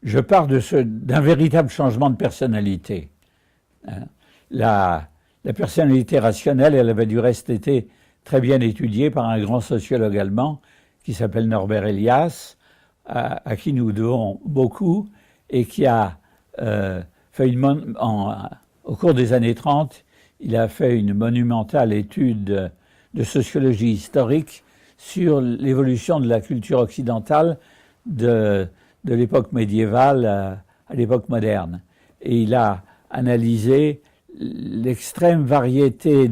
je pars d'un véritable changement de personnalité. Hein. La personnalité rationnelle, elle avait du reste été très bien étudiée par un grand sociologue allemand qui s'appelle Norbert Elias, à qui nous devons beaucoup, et qui a fait au cours des années 30, il a fait une monumentale étude de sociologie historique sur l'évolution de la culture occidentale de l'époque médiévale à l'époque moderne. Et il a analysé l'extrême variété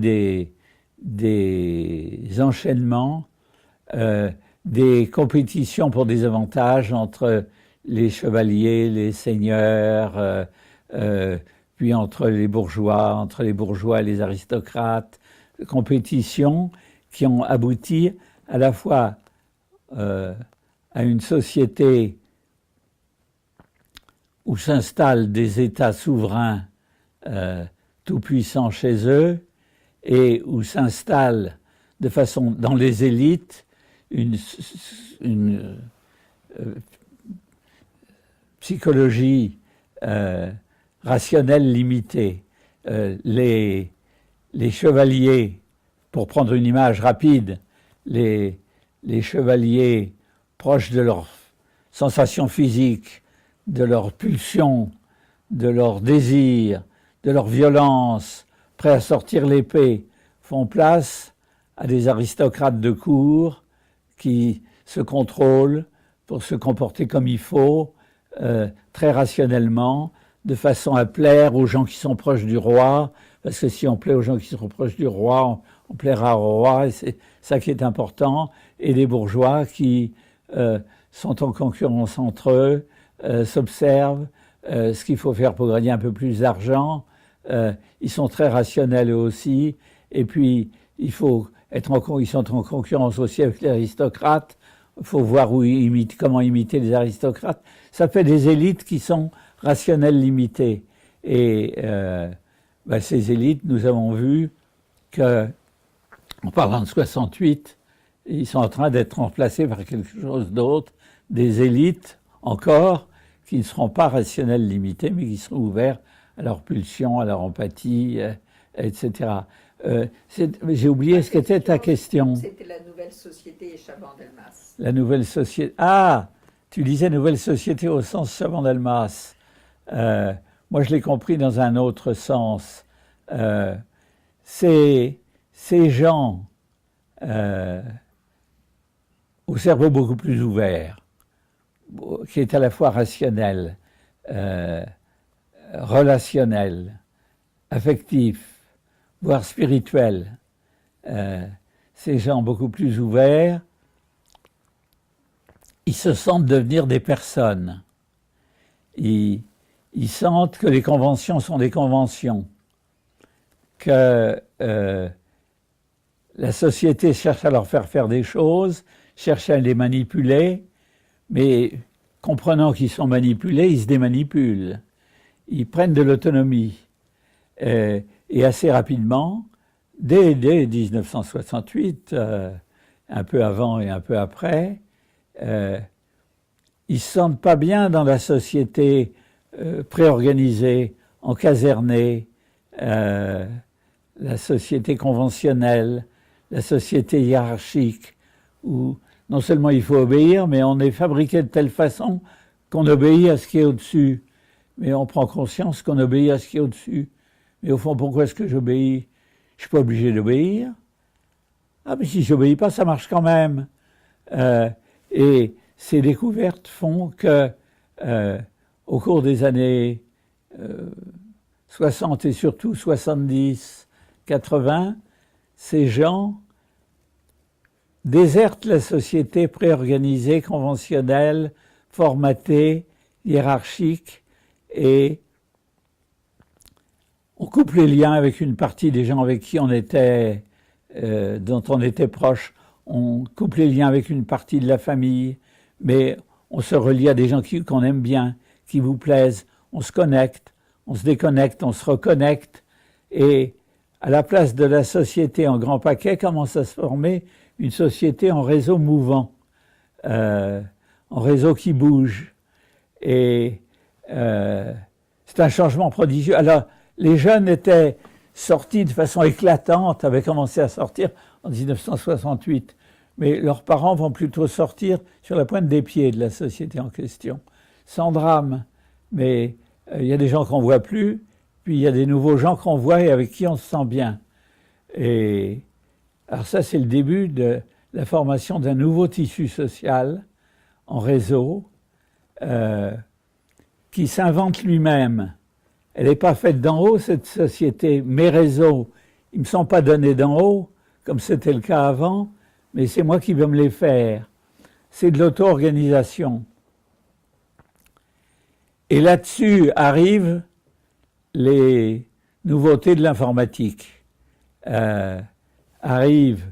des enchaînements, des compétitions pour des avantages entre les chevaliers, les seigneurs, puis entre les bourgeois et les aristocrates, compétitions qui ont abouti à la fois à une société où s'installent des États souverains tout-puissants chez eux et où s'installe de façon dans les élites une psychologie rationnelle limitée. Les chevaliers, pour prendre une image rapide, les chevaliers proches de leurs sensations physiques, de leurs pulsions, de leurs désirs, de leur violence, prêts à sortir l'épée, font place à des aristocrates de cour qui se contrôlent pour se comporter comme il faut, très rationnellement, de façon à plaire aux gens qui sont proches du roi, parce que si on plaît aux gens qui sont proches du roi, on plaira au roi, et c'est ça qui est important, et les bourgeois qui sont en concurrence entre eux, s'observent ce qu'il faut faire pour gagner un peu plus d'argent. Ils sont très rationnels eux aussi, et puis ils sont en concurrence aussi avec les aristocrates. Il faut voir comment imiter les aristocrates. Ça fait des élites qui sont rationnelles limitées. Et ces élites, nous avons vu que, en parlant de 68, ils sont en train d'être remplacés par quelque chose d'autre, des élites encore, qui ne seront pas rationnelles limitées, mais qui seront ouverts à leur pulsion, à leur empathie, etc. J'ai oublié ce qu'était ta question. C'était la nouvelle société Chaban-Delmas. La nouvelle société. Ah, tu disais nouvelle société au sens Chaban-Delmas. Moi, je l'ai compris dans un autre sens. Ces gens au cerveau beaucoup plus ouvert, qui est à la fois rationnel, relationnel, affectif, voire spirituel. Ces gens beaucoup plus ouverts, ils se sentent devenir des personnes. Ils sentent que les conventions sont des conventions, que la société cherche à leur faire des choses, cherche à les manipuler, mais comprenant qu'ils sont manipulés, ils se démanipulent. Ils prennent de l'autonomie. Et assez rapidement, dès 1968, un peu avant et un peu après, ils se sentent pas bien dans la société préorganisée, encasernée, la société conventionnelle, la société hiérarchique, où non seulement il faut obéir, mais on est fabriqué de telle façon qu'on obéit à ce qui est au-dessus. Mais on prend conscience qu'on obéit à ce qui est au-dessus. Mais au fond, pourquoi est-ce que j'obéis? Je ne suis pas obligé d'obéir. Ah, mais si je n'obéis pas, ça marche quand même. Et ces découvertes font que, au cours des années 60 et surtout 70, 80, ces gens désertent la société préorganisée, conventionnelle, formatée, hiérarchique, et on coupe les liens avec une partie des gens avec qui on était, dont on était proche. On coupe les liens avec une partie de la famille, mais on se relie à des gens qu'on aime bien, qui vous plaisent. On se connecte, on se déconnecte, on se reconnecte, et à la place de la société en grand paquet commence à se former une société en réseau mouvant, en réseau qui bouge. Et c'est un changement prodigieux. Alors, les jeunes étaient sortis de façon éclatante, avaient commencé à sortir en 1968. Mais leurs parents vont plutôt sortir sur la pointe des pieds de la société en question. Sans drame. Mais il y a des gens qu'on ne voit plus, puis il y a des nouveaux gens qu'on voit et avec qui on se sent bien. Et alors ça, c'est le début de la formation d'un nouveau tissu social en réseau qui s'invente lui-même. Elle n'est pas faite d'en haut, cette société. Mes réseaux, ils ne me sont pas donnés d'en haut, comme c'était le cas avant, mais c'est moi qui vais me les faire. C'est de l'auto-organisation. Et là-dessus arrivent les nouveautés de l'informatique. Arrivent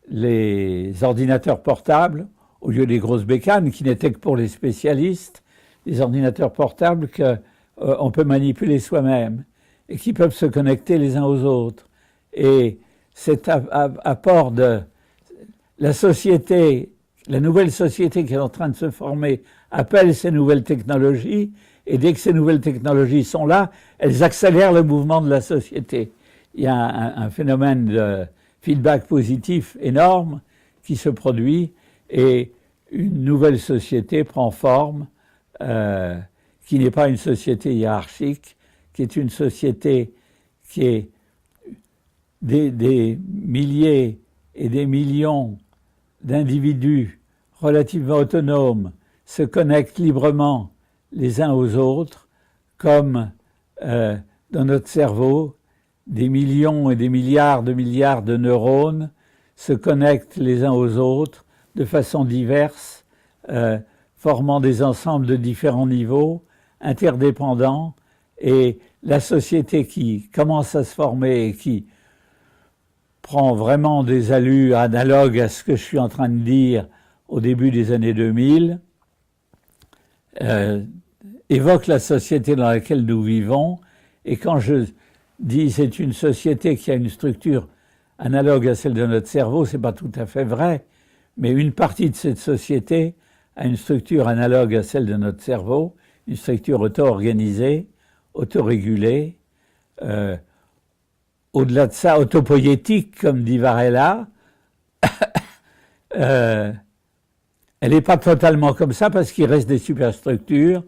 les ordinateurs portables, au lieu des grosses bécanes qui n'étaient que pour les spécialistes, les ordinateurs portables qu'on peut manipuler soi-même et qui peuvent se connecter les uns aux autres. Et cet apport de la société, la nouvelle société qui est en train de se former, appelle ces nouvelles technologies, et dès que ces nouvelles technologies sont là, elles accélèrent le mouvement de la société. Il y a un phénomène de feedback positif énorme qui se produit, et une nouvelle société prend forme, qui n'est pas une société hiérarchique, qui est une société qui est des milliers et des millions d'individus relativement autonomes se connectent librement les uns aux autres, comme dans notre cerveau, des millions et des milliards de neurones se connectent les uns aux autres de façon diverse, formant des ensembles de différents niveaux, interdépendants, et la société qui commence à se former et qui prend vraiment des allures analogues à ce que je suis en train de dire au début des années 2000, évoque la société dans laquelle nous vivons. Et quand je dis c'est une société qui a une structure analogue à celle de notre cerveau, c'est pas tout à fait vrai, mais une partie de cette société a une structure analogue à celle de notre cerveau, une structure auto-organisée, autorégulée, au-delà de ça, autopoïétique, comme dit Varela. Elle n'est pas totalement comme ça parce qu'il reste des superstructures,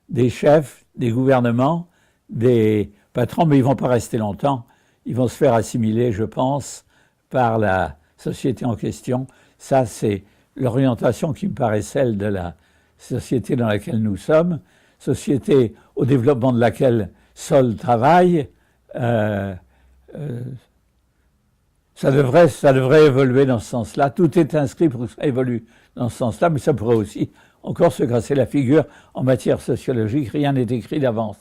des chefs, des gouvernements, des patrons, mais ils ne vont pas rester longtemps. Ils vont se faire assimiler, je pense, par la société en question. Ça, c'est l'orientation qui me paraît celle de la société dans laquelle nous sommes, société au développement de laquelle Sol travaille. Ça devrait évoluer dans ce sens-là. Tout est inscrit pour que ça évolue dans ce sens-là, mais ça pourrait aussi encore se casser la figure en matière sociologique. Rien n'est écrit d'avance.